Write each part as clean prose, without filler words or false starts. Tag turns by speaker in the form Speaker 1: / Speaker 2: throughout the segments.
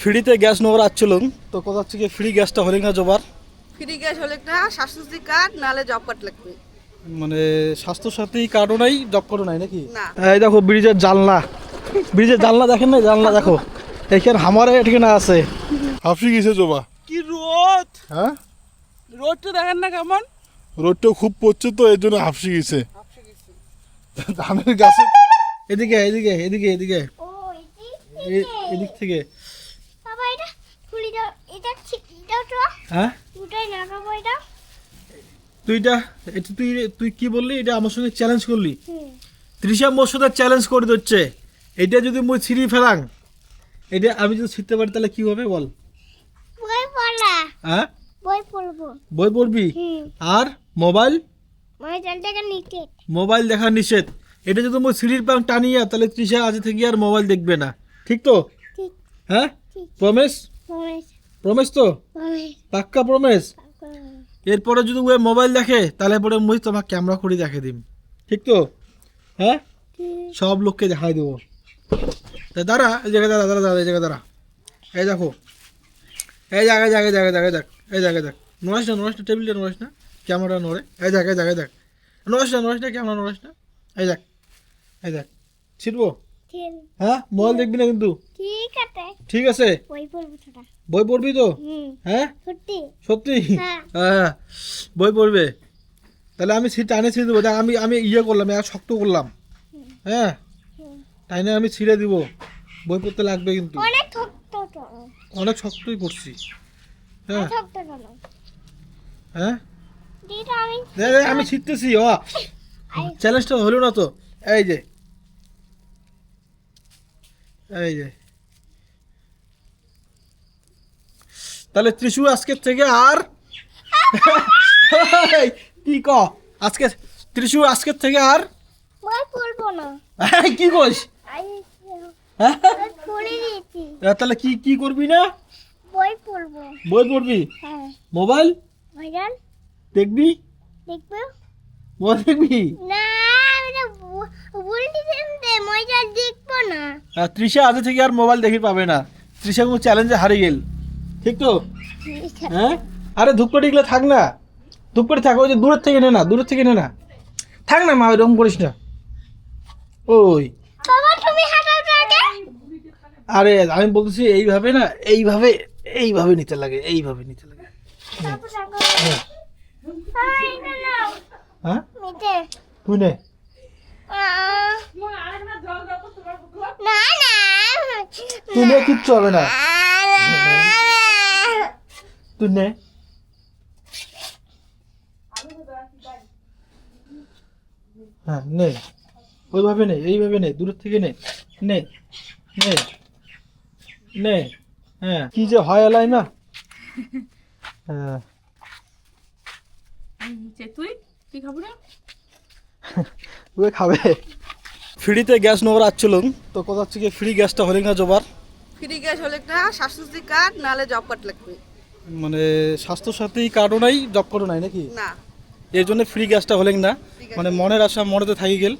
Speaker 1: ফ্রিতে গ্যাস নেওয়ার আসছিলাম তো কোথা থেকে ফ্রি গ্যাসটা হলে না জবার
Speaker 2: ফ্রি গ্যাস হলে না স্বাস্থ্যসাথী কার্ড নাহলে জব কার্ড লাগবে।
Speaker 1: মানে স্বাস্থ্যসাথী কার্ডও নাই, জব কার্ডও নাই নাকি?
Speaker 2: না।
Speaker 1: এই দেখো ব্রিজের জানলা, ব্রিজের জানলা দেখেন না, জানলা দেখো এখানে আমার ঠিকানা আছে।
Speaker 3: হাফসি গেছে জবা।
Speaker 1: কি রোদ,
Speaker 3: হ্যাঁ,
Speaker 2: রোডটা দেখেন না কেমন।
Speaker 3: রোদটা খুব পড়ছে তো এই জন্য হাফসি গেছে। ধানের গাছে
Speaker 1: এদিকে এদিকে এদিকে এদিকে
Speaker 4: ও এটি
Speaker 1: এদিক থেকে।
Speaker 4: বাবা এটা খুলি দাও, এটা দাও তো,
Speaker 1: হ্যাঁ
Speaker 4: দুটাই লাগাবো এটা।
Speaker 1: তুই তুই কি বললি? এটা আমার সঙ্গে চ্যালেঞ্জ করলি।
Speaker 4: হুম,
Speaker 1: ত্রিশা মোর সাথে চ্যালেঞ্জ করে দিচ্ছে। এটা যদি মুই ছিঁড়ি ফেলাং, এটা আমি যদি ছিঁড়তে পারি তাহলে কি হবে বল?
Speaker 4: বই পড়া,
Speaker 1: হ্যাঁ
Speaker 4: বই পড়বো।
Speaker 1: বই পড়বি?
Speaker 4: হুম,
Speaker 1: আর মোবাইল,
Speaker 4: মানে জলটাকে নিতে।
Speaker 1: মোবাইল দেখা নিষেধ। এটা যদি মুই সিঁড়ির পাং টানিয়া তাহলে তৃষা আজ থেকে আর মোবাইল দেখবে না, ঠিক তো?
Speaker 4: ঠিক
Speaker 1: হ্যাঁ
Speaker 4: ঠিক
Speaker 1: প্রমেশ,
Speaker 4: প্রমিস
Speaker 1: প্রমেশ তো,
Speaker 4: প্রমিস।
Speaker 1: পাক্কা প্রমেশ। এরপরে যদি ও মোবাইল দেখে তাহলে পরে মুই তোমার ক্যামেরা করে দেখে দিম, ঠিক তো? হ্যাঁ সব লোককে দেখাই দেবো। তা দাঁড়া, এই জায়গায় দাঁড়া দাঁড়া দাঁড়া, এই জায়গায় দাঁড়া। এই দেখো, এই জায়গায় জায়গায় জায়গায় জায়গায় দেখ, এই জায়গায় দেখ। নড়াস না টেবিলটা নড়াস না, ক্যামেরা নড়ে। এই জায়গায় জায়গায় দেখ, নড়াস না ক্যামেরা নড়াস না। এই দেখ, এই দেখ, ছিটবো।
Speaker 4: ঠিক
Speaker 1: হ্যাঁ মোবাইল দেখবি না কিন্তু,
Speaker 4: ঠিক আছে,
Speaker 1: ঠিক আছে?
Speaker 4: বই পড়বো ছোটা।
Speaker 1: বই পড়বি তো?
Speaker 4: হুম,
Speaker 1: হ্যাঁ
Speaker 4: সত্যি।
Speaker 1: সত্যি?
Speaker 4: হ্যাঁ।
Speaker 1: হ্যাঁ বই পড়বে। তাহলে আমি টানে ছিঁড়ে দেবো। দেখ আমি আমি ইয়ে করলাম, এক শক্ত করলাম। হ্যাঁ
Speaker 4: হুম।
Speaker 1: টাইনে আমি ছিঁড়ে দিব। বই পড়তে লাগবে কিন্তু,
Speaker 4: অনেক ছোট্ট তো,
Speaker 1: অনেক শক্তই করছি। হ্যাঁ
Speaker 4: ছোট্ট কেন?
Speaker 1: হ্যাঁ
Speaker 4: যেটা আমি
Speaker 1: দে, দে, আমি ছিঁড়তেছি। চ্যালেঞ্জটা হলো না তো। এই যে, এই যে, তাহলে ত্রিশু আজকের থেকে আর এই, কি ক আজকে ত্রিশু আজকের থেকে আর
Speaker 4: বই পড়বো না।
Speaker 1: এই, কি কইস?
Speaker 4: আমি
Speaker 1: হ্যাঁ?
Speaker 4: বই পড়ে দিয়েছি,
Speaker 1: তাহলে কি কি করবি না?
Speaker 4: বই পড়বো।
Speaker 1: বই পড়বি?
Speaker 4: হ্যাঁ,
Speaker 1: মোবাইল
Speaker 4: ভাইরাল
Speaker 1: দেখবি?
Speaker 4: দেখবো
Speaker 1: মোবাইল দেখবি?
Speaker 4: না, আমি তো বলতেছিলাম যে মজা দেখবো না।
Speaker 1: আর তৃষা আজ থেকে আর মোবাইল দেখি পাবে না। তৃষা কোনো চ্যালেঞ্জে হারিয়ে গেল, ঠিক তো? হ্যাঁ আরে ধূপকাঠি গুলো থাক না, ধূপকাঠি থাক, ওই যে দূরের থেকে নে না, দূরের থেকে নে না, থাক না মা, ওইরকম করিস না। ওই
Speaker 4: বাবা তুমি হাঁটাও তো আগে।
Speaker 1: আরে আমি বলতেছি এইভাবে না, এইভাবে এইভাবে নিতে লাগে, এইভাবে নিতে লাগে।
Speaker 4: তারপর দেখো। বাবা, এটা নাও।
Speaker 1: হ্যাঁ
Speaker 4: নিতে।
Speaker 1: তুই নে।
Speaker 4: না না
Speaker 1: তুই নে, কিচ্ছু হবে না। তুই নে। হ্যাঁ নে, ওইভাবে নে, এইভাবে নে, দূরের থেকে নে, নে নে নে। হ্যাঁ কি যে হয় এলাই না। হ্যাঁ
Speaker 2: তুই কি খাবো না?
Speaker 1: ওই খাবে। ফ্রিতে গ্যাস নেওয়ার আসছিলাম তো কোথা থেকে ফ্রি গ্যাসটা হলে না জবার
Speaker 2: ফ্রি গ্যাস হলে না স্বাস্থ্যসাথী কার্ড নাহলে জব কার্ড লাগবে।
Speaker 1: মানে স্বাস্থ্যসাথী কার্ডও নাই, জব কার্ডও নাই নাকি?
Speaker 2: না।
Speaker 1: এর জন্য ফ্রি গ্যাসটা হলেন না। মানে মনের আশা মনেতে থাকি গেল,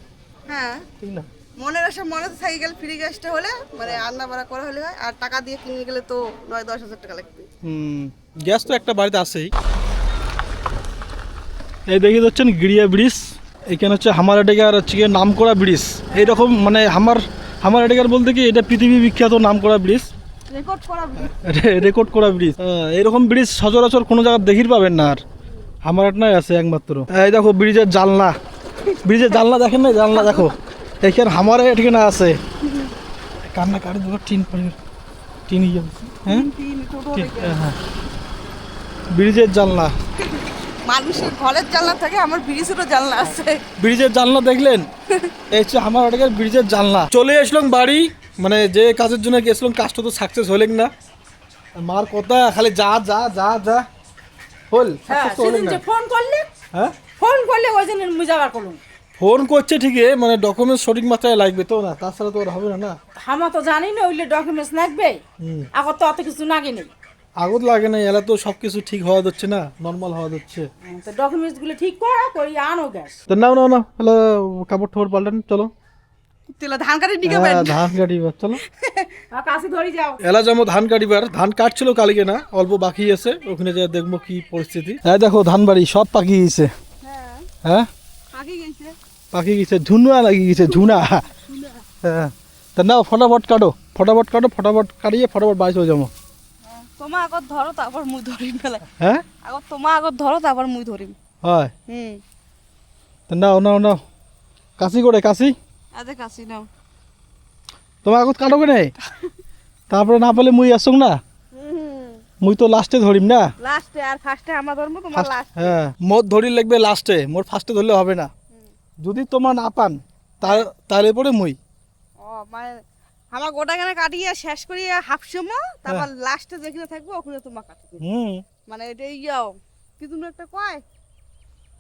Speaker 2: হ্যাঁ,
Speaker 1: ঠিক না?
Speaker 2: মনের আশা মনে তো থাকি গেল। ফ্রি গ্যাসটা হলে মানে রান্না বাড়া করা হলে হয়, আর টাকা দিয়ে কিনে গেলে তো 9-10 হাজার টাকা লাগবে।
Speaker 1: গ্যাস তো একটা বাড়িতে আছেই। এই দেখে যাচ্ছেন গিরিয়া ব্রিজ, এখানে হচ্ছে হামারাডেগার হচ্ছে গিয়ে নাম করা ব্রিজ। এইরকম মানে হামারাডেগার বলতে কি এটা পৃথিবী বিখ্যাত নাম করা ব্রিজ,
Speaker 2: রেকর্ড করা
Speaker 1: রেকর্ড করা ব্রিজ। এরকম ব্রিজ সচরাচর কোনো জায়গায় দেখির পাবেন না, আর হামারাটনাই আছে একমাত্র। এই দেখো ব্রিজের জানলা, ব্রিজের জানলা দেখেন না, জানলা দেখো এখানে আমার ঠিকানা আছে। কান্না কাটি দেবো টিন পড়ে, টিন ইয়ে, হ্যাঁ হ্যাঁ ব্রিজের জানলা।
Speaker 2: মানুষের ঘরের জানলা থাকে, আমার ব্রিজেরও জানলা আছে।
Speaker 1: ব্রিজের জানলা দেখলেন? এই হচ্ছে আমার ওটাকে ব্রিজের জানলা। চলে আসলাম বাড়ি, মানে যে কাজের জন্য গেছিলাম কাজটা তো সাকসেস হলেন না। মার কথা খালি যা যা যা যা হল,
Speaker 5: হ্যাঁ,
Speaker 1: success তো হলেন
Speaker 5: সেদিন
Speaker 1: না।
Speaker 5: যে ফোন করলে
Speaker 1: হ্যাঁ
Speaker 5: ওই জন্য মুজাবার করলাম।
Speaker 1: ফোন করছে ঠিকই, মানে ডকুমেন্টস সঠিক মাত্রায় লাগবে তো না, তাছাড়া তো আর হবে না। না
Speaker 5: আমরা তো জানি না ওইলে ডকুমেন্টস লাগবে,
Speaker 1: হুম,
Speaker 5: এখন তো অত কিছু নাগে নেই।
Speaker 1: আগত লাগে না, এলা তো সব কিছু ঠিক হওয়া যাচ্ছে না, নর্মাল হওয়া যাচ্ছে।
Speaker 5: তো ডকুমেন্টস গুলো ঠিক করা করি আনো গ্যাস।
Speaker 1: তো নাও নাও নাও, হলো কাপড় ঠোর পাল্টান, চলো
Speaker 2: তেলা ধান কাটি নিকে
Speaker 1: হ্যাঁ ধান কাটিবার চলো।
Speaker 5: কাছে ধরে যাও।
Speaker 1: এলা যাবো ধান কাটিবার, ধান কাটছিল কালকে না, অল্প বাকি আছে, ওখানে যা দেখবো কি পরিস্থিতি। হ্যাঁ দেখো ধান বাড়ি সব পাকি গেছে।
Speaker 2: হ্যাঁ
Speaker 1: হ্যাঁ
Speaker 2: পাকি গেছে।
Speaker 1: পাকি গেছে, ঝুনা লাগি গেছে, ঝুনা। হ্যাঁ তা নাও ফটাফট কাটো, ফটাফট কাটো, ফটাফট কাটিয়ে ফটাফট বাড়ি চলে যাবো।
Speaker 2: তোমার আগত ধরো তারপর মুই ধরিম মেলা।
Speaker 1: হ্যাঁ
Speaker 2: আগত তোমার আগত ধরো তারপর মুই ধরিম।
Speaker 1: হয়
Speaker 2: হুম
Speaker 1: তা নাও নাও নাও, কাশি করে কাশি
Speaker 2: আজ কাশি নাও।
Speaker 1: তোমার আগত কাটো কেনে, তারপরে না পেলে মুই আসুক না, মুই তো লাস্টে ধরিম না।
Speaker 2: লাস্টে আর ফার্স্টে আমার ধর্ম, তোমার লাস্ট।
Speaker 1: হ্যাঁ মোর ধরি লাগবে লাস্টে, মোর ফার্স্টে ধরলে হবে না। যদি তোমার না পান তাহলে পরে মুই।
Speaker 2: ও মানে আমার গোটা গানে কাটিয়ে শেষ করিয়ে হাফ সময়, তারপর লাস্টে যেখানে থাকবো ওখানে তোমার কাটবে। মানে এটা ইয়াও কি তুমি একটা কয়,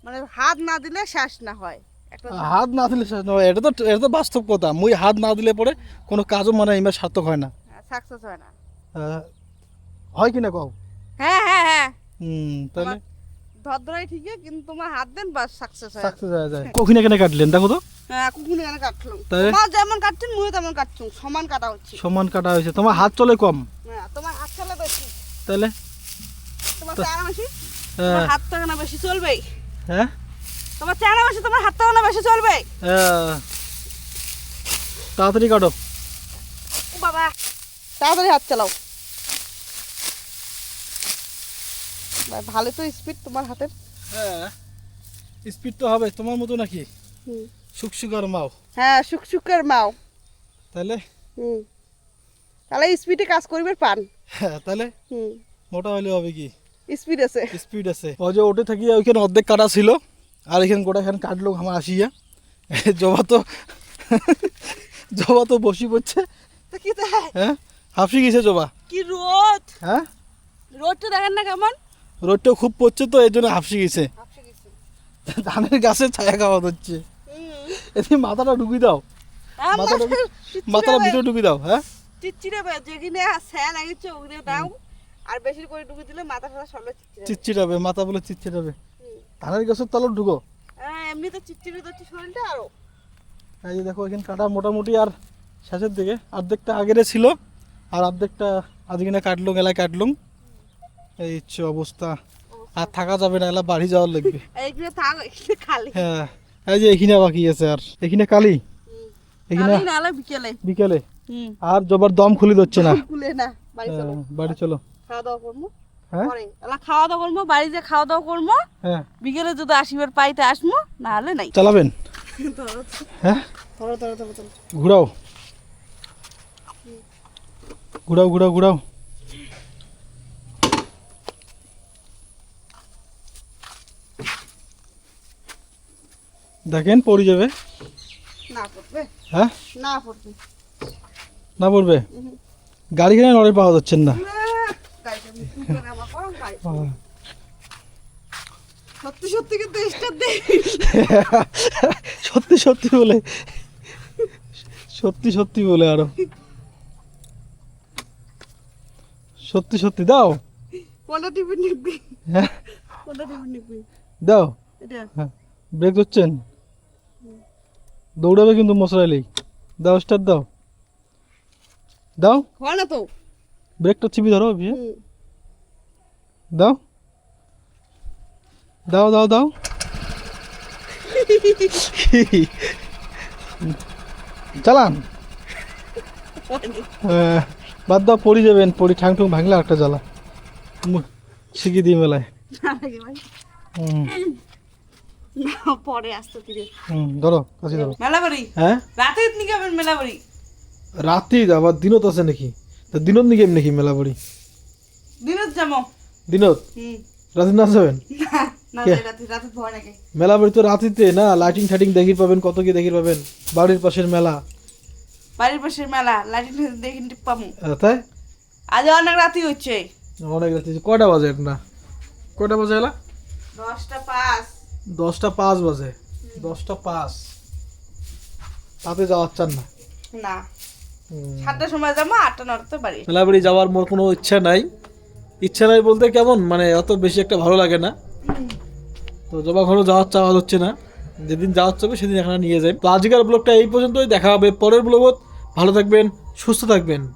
Speaker 2: মানে হাত না দিলে শেষ না হয় একটা।
Speaker 1: হাত না দিলে শেষ নয়, এটা তো বাস্তব কথা। মুই হাত না দিলে পরে কোনো কাজও মানে ইমার সার্থক হয় না।
Speaker 2: সাকসেস হয় না।
Speaker 1: হয় কি না কও?
Speaker 2: হ্যাঁ হ্যাঁ হ্যাঁ
Speaker 1: তাহলে
Speaker 2: ধরাই ঠিক আছে, কিন্তু তোমার হাত দেন বাস সাকসেস হয়।
Speaker 1: সাকসেস হয়ে যায়। কখিনে কেন কাটলেন দেখো তো?
Speaker 2: হ্যাঁ কুকুনে কেন কাটলাম,
Speaker 1: তাই?
Speaker 2: তোমার যেমন কাটছেন মুই তেমন কাটছুম, সমান কাটা হচ্ছে।
Speaker 1: সমান কাটা হয়েছে, তোমার হাত চলে কম।
Speaker 2: হ্যাঁ তোমার হাত চলে বেশি,
Speaker 1: তাহলে
Speaker 2: তোমার চারা বেশি,
Speaker 1: হ্যাঁ
Speaker 2: তোমার হাত তো না বেশি চলবে।
Speaker 1: হ্যাঁ
Speaker 2: তোমার চারা বেশি, তোমার হাত তো না বেশি চলবে।
Speaker 1: তাড়াতাড়ি কাটো।
Speaker 2: ও বাবা তাড়াতাড়ি হাত চালাও। ভালো তো স্পিড তোমার হাতের।
Speaker 1: হ্যাঁ স্পিড তো হবে তোমার মতো নাকি? শুকশুকার মাও।
Speaker 2: হ্যাঁ শুকশুকের মাও।
Speaker 1: তাহলে
Speaker 2: তাহলে স্পিডে কাজ করবে পান।
Speaker 1: হ্যাঁ তাহলে মোটা হলে হবে কি?
Speaker 2: স্পিড আছে,
Speaker 1: স্পিড আছে। ও যে ওটে থাকি ওইখানে অর্ধেক কাটা ছিল, আর এখানে গোটা এখানে কাটলো আমার আসিয়া। জবা তো বসি পড়ছে।
Speaker 2: তো কি তাই?
Speaker 1: হ্যাঁ হাফসি গেছে জবা।
Speaker 2: কি রোদ,
Speaker 1: হ্যাঁ
Speaker 2: রোদটা দেখেন না কেমন।
Speaker 1: রোদটা খুব পড়ছে তো এর জন্য হাফসি গেছে। ধানের গাছে ছায়া খাওয়া হচ্ছে। এদিকে মাথাটা ঢুকি দাও, মাথাটা ভিতরে ঢুকি দাও। হ্যাঁ
Speaker 2: চিচিরে যেখানে ছায়া লাগিয়েছে ওখানে দাও, আর বেশি করে ঢুকে দিলে মাথা সাথে সব চিচিরে।
Speaker 1: চিটচিটাবে, মাথা বলে চিটচিটাবে। ধানের গাছের তলত ঢুকো।
Speaker 2: হ্যাঁ এমনি তো চিচিরে দিচ্ছে শরীরটা আরো।
Speaker 1: এই যে দেখো এখানে কাটা মোটামুটি আর শেষের দিকে, অর্ধেকটা আগের ছিল আর অর্ধেকটা আজকে না কাটলুম, এলাকায় কাটলুম। এই হচ্ছে অবস্থা, আর থাকা যাবে না, এলা বাড়ি যাওয়ার লাগবে।
Speaker 2: এইখানে থাক, এখানে খালি।
Speaker 1: হ্যাঁ এই যে এখানে বাকি আছে, আর এখানে কালি, এখানে
Speaker 2: খালি নালে বিকেলে।
Speaker 1: বিকেলে। আর জবার দম খুলে দিচ্ছে না।
Speaker 2: খুলে না, বাড়ি চলো।
Speaker 1: বাড়ি চলো,
Speaker 2: খাওয়া দাওয়া করবো।
Speaker 1: হ্যাঁ
Speaker 2: পরে এলা খাওয়া দাওয়া করবো, বাড়িতে খাওয়া দাওয়া করবো।
Speaker 1: হ্যাঁ
Speaker 2: বিকেলে যদি আসিবার পাইতে আসবো, না হলে নাই।
Speaker 1: চালাবেন? হ্যাঁ
Speaker 2: ধরো ধরো ধরো ধরো।
Speaker 1: ঘুরাও ঘুরাও ঘুরাও ঘুরাও। দেখেন পড়ে যাবে।
Speaker 2: না পড়বে,
Speaker 1: হ্যাঁ
Speaker 2: না পড়বে।
Speaker 1: না পড়বে? গাড়ি কিনে লড়াই পাওয়া যাচ্ছেন না।
Speaker 2: সত্যি সত্যি কিন্তু স্টার দে।
Speaker 1: সত্যি সত্যি বলে, সত্যি সত্যি বলে, আরো সত্যি সত্যি দাও।
Speaker 2: কোনটা টিপে নিবি?
Speaker 1: হ্যাঁ
Speaker 2: কোনটা টিপে নিবি?
Speaker 1: দাও।
Speaker 2: এটা
Speaker 1: হ্যাঁ ব্রেক ধরছেন, দৌড়াবে কিন্তু মশলাইলেই। দাও স্টার্ট দাও, দাও
Speaker 2: হয় না তো।
Speaker 1: ব্রেকটা চিপি ধরো, দাও দাও দাও দাও। চালান। বাদ দাও, পড়ে যাবেন, পড়ি ঠাং ঠুং ভাঙলে একটা জ্বালা শিখি দিই মেলায়।
Speaker 2: পরে আসতে ফিরে
Speaker 1: ধরো কাছে ধরো।
Speaker 2: মেলা বাড়ি।
Speaker 1: হ্যাঁ
Speaker 2: রাতে নিকে যাবেন মেলা বাড়ি?
Speaker 1: রাতি আবার দিনত আছে নাকি? তা দিনত নিকে নাকি মেলা বাড়ি?
Speaker 2: দিনত যাবো।
Speaker 1: দিনত? রাতে না যাবেন?
Speaker 2: না রাতে, রাতে ভয় লাগে।
Speaker 1: মেলা বাড়ি তো রাতিতে না, লাইটিং টাইটিং দেখির পাবেন, কত কি দেখির পাবেন। বাড়ির পাশের মেলা,
Speaker 2: বাড়ির পাশের মেলা, লাইটিং দেখি পাবো।
Speaker 1: তাই
Speaker 2: আজ অনেক রাতি হচ্ছে।
Speaker 1: অনেক রাতি। কয়টা বাজে না? কয়টা বাজে এলা?
Speaker 2: 10:05।
Speaker 1: 10:05 বাজে। 10:05 তাতে যাওয়ার চান না?
Speaker 2: না 7টার সময় যাবো, 8টা-9টাতে বাড়ি।
Speaker 1: মেলা বাড়ি যাওয়ার মোর কোনো ইচ্ছা নাই। ইচ্ছা নাই বলতে কেমন, মানে অত বেশি একটা ভালো লাগে না তো, জবা ঘরও যাওয়ার চাওয়া হচ্ছে না। যেদিন যাওয়া হচ্ছে হবে সেদিন এখানে নিয়ে যাই। তো আজকের ব্লগটা এই পর্যন্তই, দেখা হবে পরের ব্লগত। ভালো থাকবেন, সুস্থ থাকবেন।